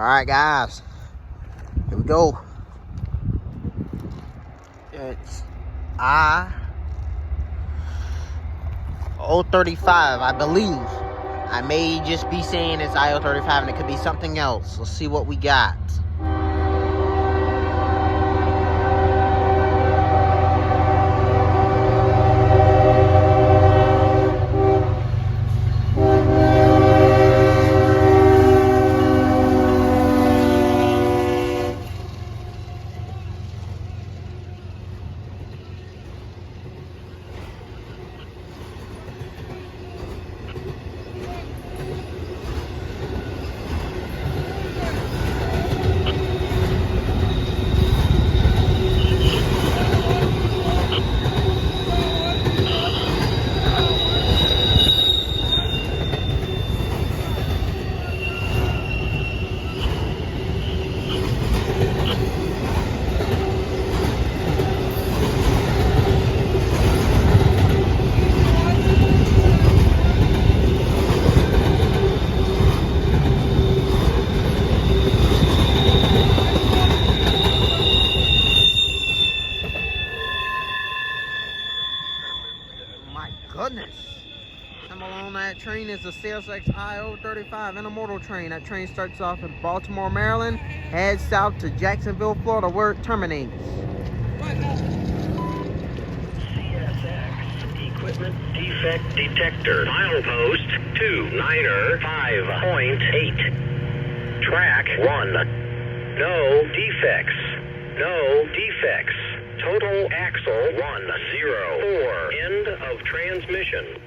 Alright guys, here we go. It's I035, I believe. I may just be saying it's I035 and it could be something else. Let's see what we got. My goodness. Coming on that train is the CSX I035 Intermodal train. That train starts off in Baltimore, Maryland, heads south to Jacksonville, Florida, where it terminates. CSX Equipment Defect Detector. Milepost 295.8. Track 1. No defects. No defects. Total axle 104. End of transmission.